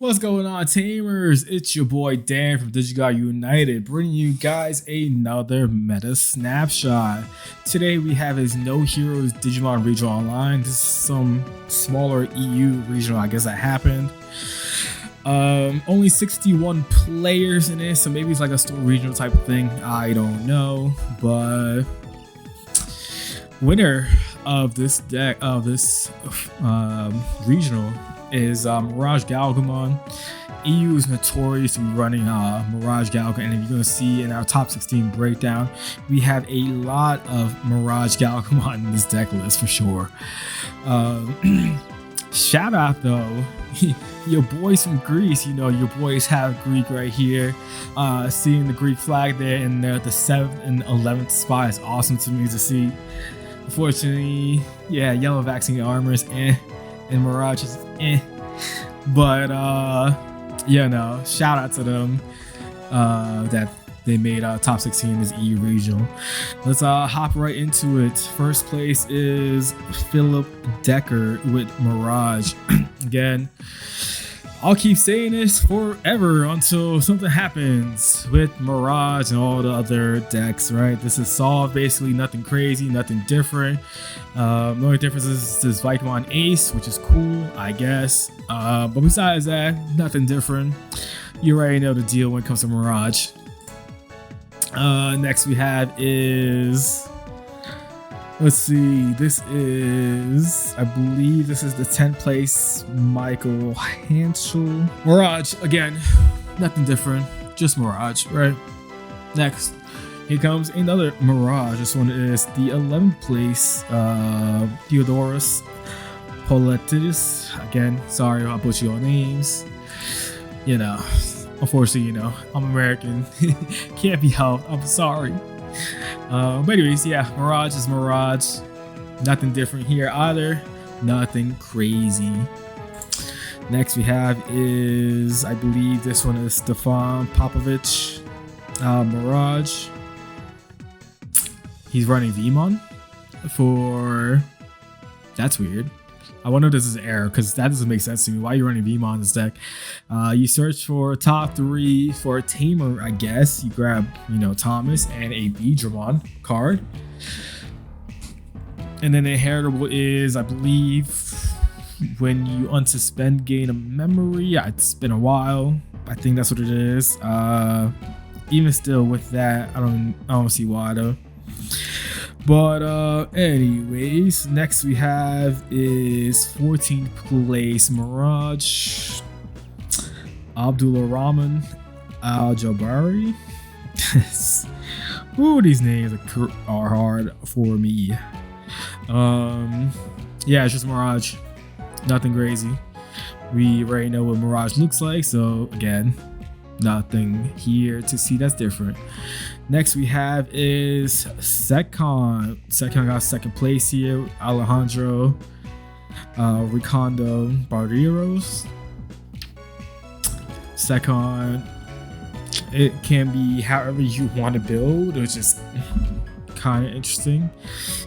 What's going on, Tamers? It's your boy Dan from DigiGuard United, bringing you guys another meta snapshot. Today we have his noHEROES Digimon Regional Online. This is some smaller EU regional, I guess, that happened. Only 61 players in it, so maybe it's like a store regional type of thing. I don't know, but winner of this regional is Mirage Gaogamon. EU is notorious to be running Mirage Gaogamon, and if you're going to see in our top 16 breakdown, we have a lot of Mirage Gaogamon in this deck list for sure. Shout out though, your boys from Greece, you know, your boys have Greek right here. Seeing the Greek flag there in the 7th and 11th spot is awesome to me to see. Unfortunately, yeah, yellow vaccine armors and Mirage is but yeah, no, shout out to them that they made top 16 in this EU regional. Let's hop right into it. First place is Philip Decker with Mirage. Again, I'll keep saying this forever until something happens with Mirage and all the other decks, right? This is solved, basically nothing crazy, nothing different. The only difference is this Vikemon Ace, which is cool, I guess. But besides that, nothing different. You already know the deal when it comes to Mirage. Next we have is... let's see, this is, I believe this is the 10th place, Michael Hansel. Mirage, again, nothing different, just Mirage, right? Next, here comes another Mirage. This one is the 11th place, Theodorus Polititis. Again, sorry I butchered your names. You know, unfortunately, you know, I'm American. Can't be helped, I'm sorry. But anyways, yeah, Mirage is Mirage. Nothing different here either. Nothing crazy. Next we have is, I believe this one is Stefan Popovich. Mirage. He's running Vmon for... that's weird. I wonder if this is an error, because that doesn't make sense to me. Why are you running Vmon in this deck? You search for top 3 for a tamer, I guess. You grab, you know, Thomas and a Digimon card. And then the inheritable is, I believe, when you unsuspend, gain a memory. It's been a while. I think that's what it is. Even still with that, I don't see why though. But anyways, next we have is 14th place Mirage Abdullah Rahman Al Jabari. Ooh, these names are hard for me. Yeah, it's just Mirage, nothing crazy. We already know what Mirage looks like, so again, nothing here to see that's different. Next we have is Secon. Secon got 2nd place here. Alejandro Ricondo Barreros. Secon, it can be however you want to build, which is kind of interesting.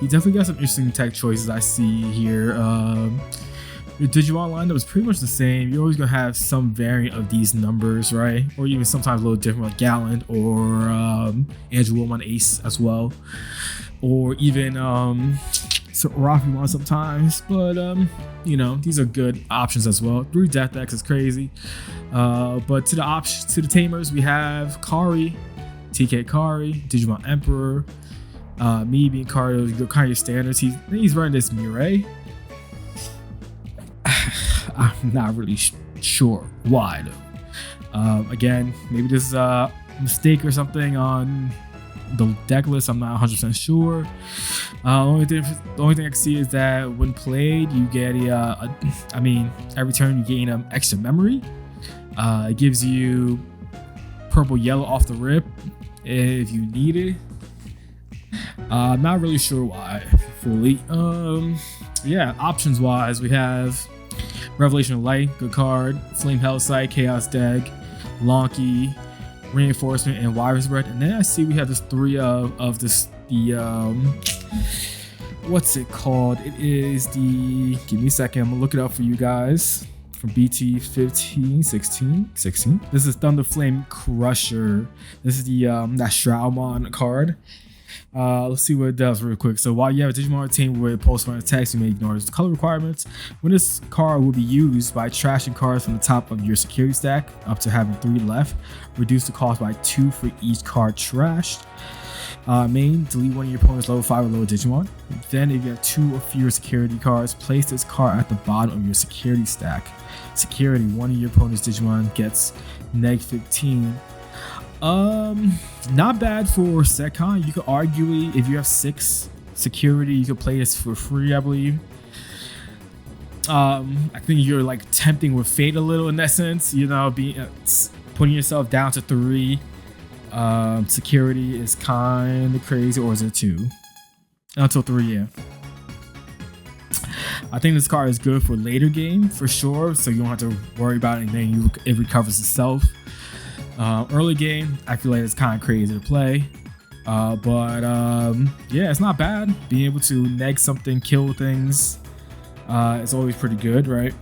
He definitely got some interesting tech choices I see here. Your Digimon lineup is pretty much the same. You're always gonna have some variant of these numbers, right? Or even sometimes a little different, like Gallant or Andrew Wilmon Ace as well, or even Rafimon sometimes. But you know, these are good options as well. 3 Death X is crazy. But to the tamers, we have Kari, TK Kari, Digimon Emperor. Me being Kari, kind of your standards. He's running this Mirage. I'm not really sure why though. Again, maybe this is a mistake or something on the deck list. I'm not 100% sure. The only thing I can see is that when played, you get I mean, every turn you gain an extra memory. It gives you purple yellow off the rip if you need it. I'm not really sure why fully. Yeah, options wise, we have Revelation of Light, good card. Flame Hellsite, Chaos Dag, Lonky, Reinforcement, and Virus Breath. And then I see we have this 3 of this what's it called? It is the, give me a second, I'm gonna look it up for you guys. from BT 15, 16. This is Thunderflame Crusher. This is the that Shroudmon card. Let's see what it does real quick. So while you have a Digimon team with pulse run attacks, you may ignore the color requirements. When this card will be used by trashing cards from the top of your security stack up to having 3 left, reduce the cost by 2 for each card trashed. Main, delete one of your opponent's level 5 or lower Digimon. Then if you have 2 or fewer security cards, place this card at the bottom of your security stack. Security, one of your opponent's Digimon gets -15. Not bad for Secon. You could arguably, if you have 6 security, you could play this for free, I believe. I think you're like tempting with fate a little in that sense, you know, putting yourself down to 3. Security is kind of crazy, or is it 2? Until 3, yeah. I think this card is good for later game for sure, so you don't have to worry about anything. It recovers itself. Early game, I feel like it's kind of crazy to play, but yeah, it's not bad. Being able to neg something, kill things, it's always pretty good, right?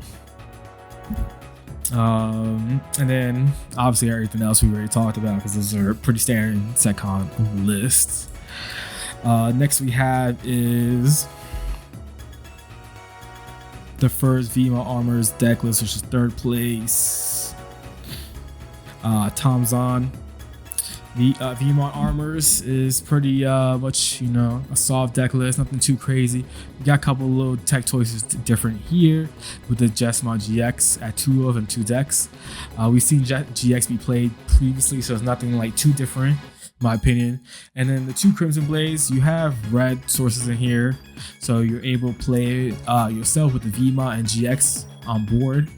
And then obviously everything else we already talked about, because those are pretty standard Secon lists. Next we have is the first Vima Armors deck list, which is 3rd place. Tomzon. The Vimon Armors is pretty much, you know, a soft deck list, nothing too crazy. We got a couple of little tech choices different here with the Jesmon GX at 2 of and 2 decks. We've seen GX be played previously, so it's nothing like too different in my opinion. And then the 2 Crimson Blades, you have red sources in here, so you're able to play yourself with the Vima and GX on board,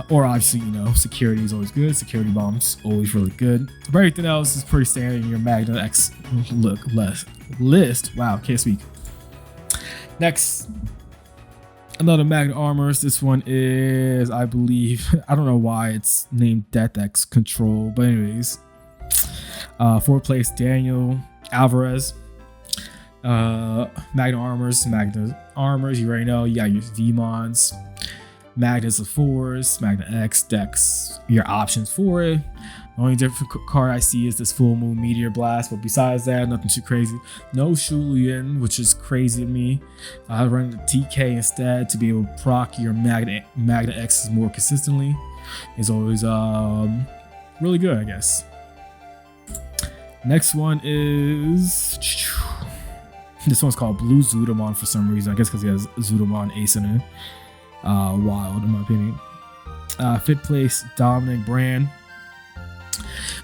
or obviously, you know, security is always good. Security bombs always really good, but everything else is pretty standard in your Magna X list. Wow, can't speak. Next, another Magna Armors. This one is, I believe, I don't know why it's named Death X Control, but anyways, 4th place Daniel Alvarez. Magna Armors. You already know, you got your Vmons, Magnas of 4s, Magna X decks, your options for it. The only different card I see is this Full Moon Meteor Blast, but besides that, nothing too crazy. No Shulian, which is crazy to me. I run the TK instead to be able to proc your Magna X's more consistently. It's always really good, I guess. Next one is, this one's called Blue Zudomon for some reason. I guess because he has Zudomon Ace in it. Wild in my opinion. 5th place Dominic Brand.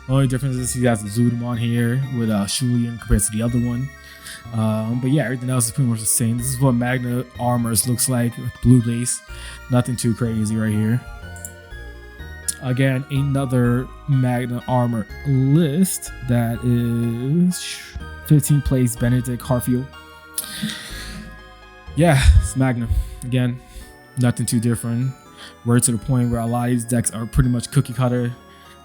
The only difference is he has the Zudomon here with Shulian compared to the other one. But yeah, everything else is pretty much the same. This is what Magna Armors looks like with blue base. Nothing too crazy right here. Again, another Magna Armor list that is 15th place Benedict Harfield. Yeah, it's Magna again. Nothing too different. We're to the point where a lot of these decks are pretty much cookie cutter.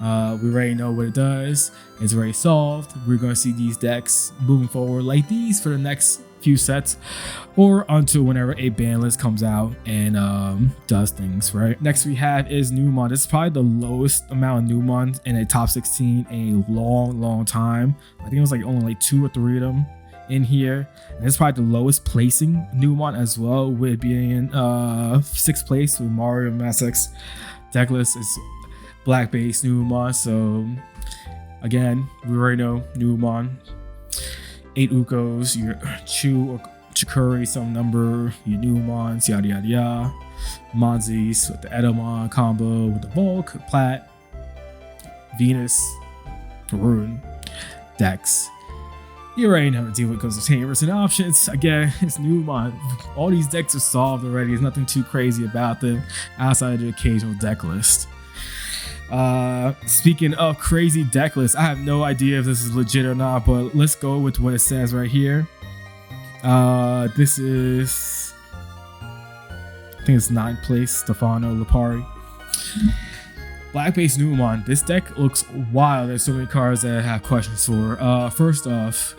We already know what it does. It's already solved. We're going to see these decks moving forward like these for the next few sets, or until whenever a ban list comes out and does things right. Next we have is Numemon. This is probably the lowest amount of Numemon in a top 16 in a long time. I think it was like only like 2 or 3 of them in here, and it's probably the lowest placing Numemon as well, with being in 6th place with Mario Mass deck list is black base Numemon. So again, we already know Numemon, 8 Ukos, your Chu or Chikuri some number, your Numemons, yada yada yada, Monzis with the Edomon combo with the Bulk, Plat, Venus, Rune decks. You already know how to deal with containers and options. Again, it's Numemon. All these decks are solved already. There's nothing too crazy about them outside of the occasional deck list. Speaking of crazy deck lists, I have no idea if this is legit or not, but let's go with what it says right here. This is, I think it's 9th place Stefano Lipari. Black base Numemon. This deck looks wild. There's so many cards that I have questions for. First off,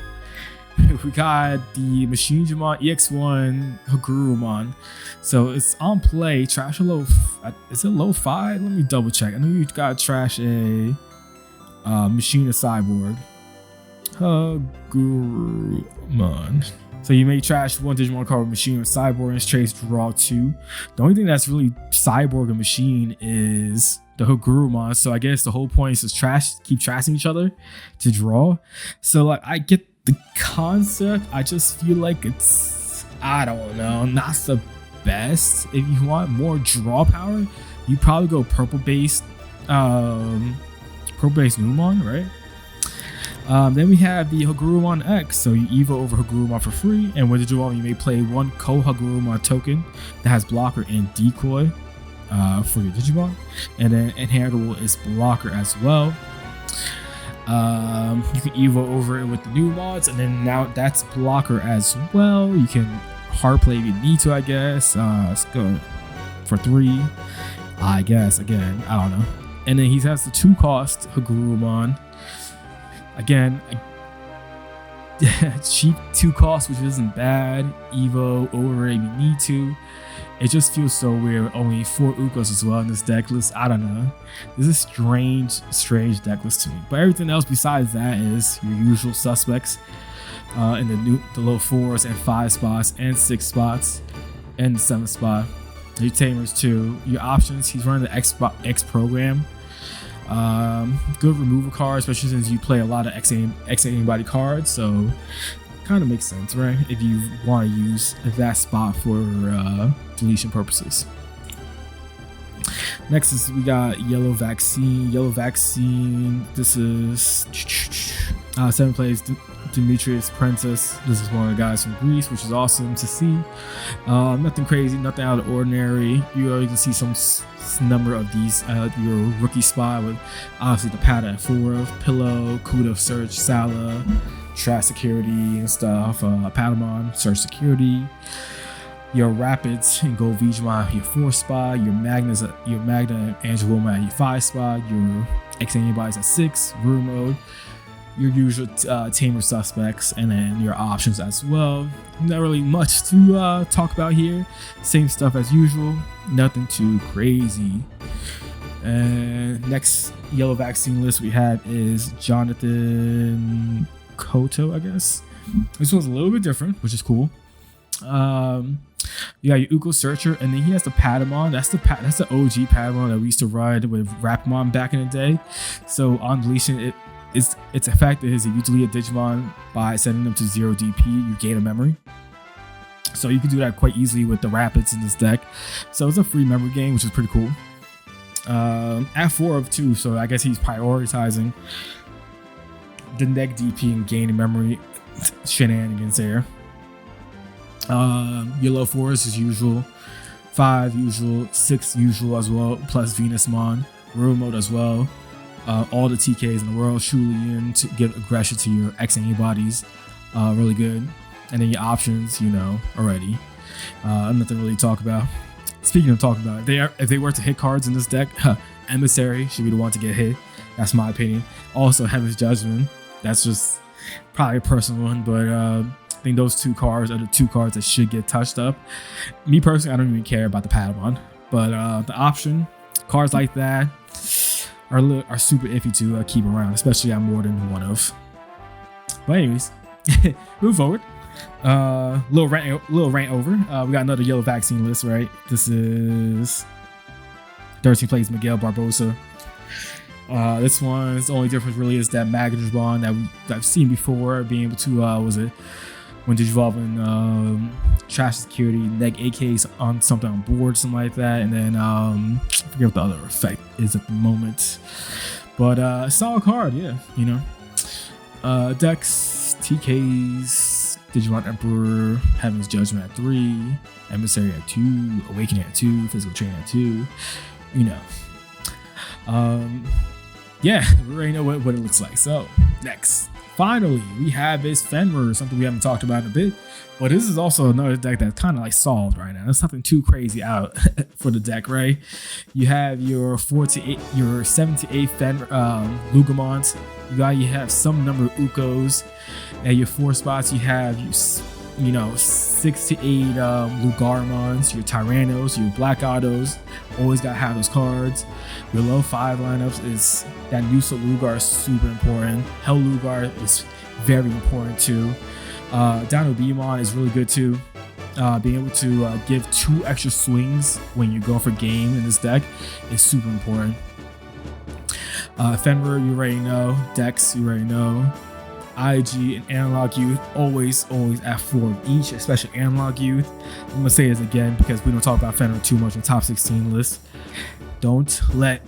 we got the Machinegimon EX1 Hagurumon. So it's on play. Trash a low. Is it low 5? Let me double check. I know you got trash a Machine a Cyborg Hagurumon. So you may trash one Digimon card with Machine or Cyborg and trace draw 2. The only thing that's really Cyborg and Machine is the Hagurumon. So I guess the whole point is to keep trashing each other to draw. So like I get the concept. I just feel like it's, I don't know, not the best. If you want more draw power, you probably go purple based Numemon, right? Then we have the Hagurumon X. So you evo over Hagurumon for free, and with the draw you may play one Hagurumon token that has blocker and decoy for your Digimon, and then inheritable is blocker as well. You can evo over it with the new mods, and then now that's blocker as well. You can hard play if you need to, I guess. Let's go for 3, I guess. Again, I don't know. And then he has the 2-cost Hagurumon. Again, cheap 2-cost, which isn't bad. Evo over if you need to. It just feels so weird. Only 4 Ukos as well in this deck list. I don't know. This is strange deck list to me. But everything else besides that is your usual suspects in the low 4s and 5 spots and 6 spots and the 7 spot. Your tamers too. Your options. He's running the X program. Good removal card, especially since you play a lot of X anybody cards, so kind of makes sense, right? If you want to use that spot for deletion purposes. Next is we got Yellow Vaccine. This is 7 plays Demetrius Princess. This is one of the guys from Greece, which is awesome to see. Nothing crazy, nothing out of the ordinary. You already can see some number of these your rookie spot with obviously the Pata at 4, Pillow, Kuda, Search, Sala, Trash Security and stuff, Patamon, Search Security, your Rapids and Gold Vegemon, your 4 spot, your Magna and Angelomon at your 5 spot, your X Anybody's at 6, Room Mode, your usual tamer suspects, and then your options as well. Not really much to talk about here. Same stuff as usual, nothing too crazy. And next Yellow Vaccine list we had is Jonathan Koto, I guess. This one's a little bit different, which is cool. You got your Uko Searcher, and then he has the Patamon. That's the OG Patamon that we used to ride with Rapmon back in the day. So on deletion, it's a fact that if you delete a Digimon by sending them to 0 DP, you gain a memory. So you can do that quite easily with the Rapids in this deck. So it's a free memory game, which is pretty cool. At 4 of 2, so I guess he's prioritizing the neg DP and gaining memory shenanigans there. Your low 4s as usual, 5 usual, 6 usual as well, plus Venusmon, Room Mode as well. All the TKs in the world, Shulian to give aggression to your X antibodies, really good. And then your options, you know already. Nothing really to talk about. Speaking of talking about, if they were to hit cards in this deck, Emissary should be the one to get hit. That's my opinion. Also, Heaven's Judgment. That's just probably a personal one, but I think those 2 cards are the 2 cards that should get touched up. Me personally, I don't even care about the Patamon, but the option cards like that are super iffy to keep around, especially at more than 1 of. But anyways, move forward. Little rant over. We got another Yellow Vaccine list, right? This is 13 plays Miguel Barbosa. This one's the only difference really is that Magnamon that I've seen before, being able to when digivolving Trash Security, neg AKs on something on board, something like that, and then I forget what the other effect is at the moment, but solid card, yeah, you know. Decks, TKs, Digimon Emperor, Heaven's Judgment at 3, Emissary at 2, Awakening at 2, Physical Training at 2, you know. Yeah, we already know what it looks like. So next, finally, we have this Fenrir, something we haven't talked about in a bit. But this is also another deck that's kind of like solved right now. There's nothing too crazy out for the deck, right? You have your 7 to 8 Fenriloogamons. You have some number of Ukos. At your 4 spots, you have 6 to 8 Lugarmons, your Tyrannos, your Black Autos. Always gotta have those cards. Your low 5 lineups is that Nusa Lugar is super important. Hell Lugar is very important too. Numemon is really good too. Being able to give 2 extra swings when you go for game in this deck is super important. Fenrir, you already know. Dex, you already know. IG and Analog Youth, always at 4 each, especially Analog Youth. I'm gonna say this again because we don't talk about Fenrir too much in top 16 list. Don't let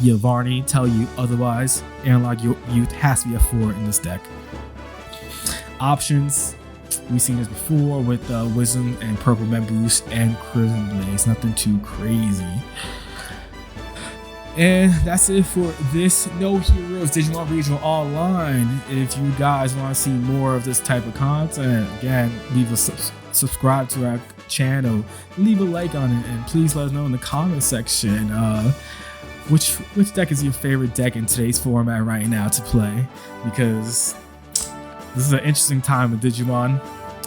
Yavarni tell you otherwise. Analog Youth has to be a 4 in this deck. Options, we've seen this before with Wisdom and Purple Men Boost and Crimson Blaze. Nothing too crazy. And that's it for this noHEROES Digimon Regional Online. If you guys want to see more of this type of content, again, leave a subscribe to our channel, leave a like on it, and please let us know in the comment section which deck is your favorite deck in today's format right now to play, because this is an interesting time with Digimon,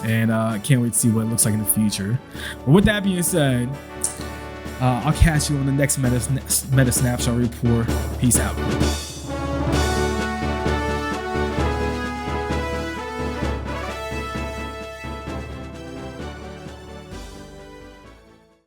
and I can't wait to see what it looks like in the future. But with that being said, I'll catch you on the next Meta Snapshot report. Peace out.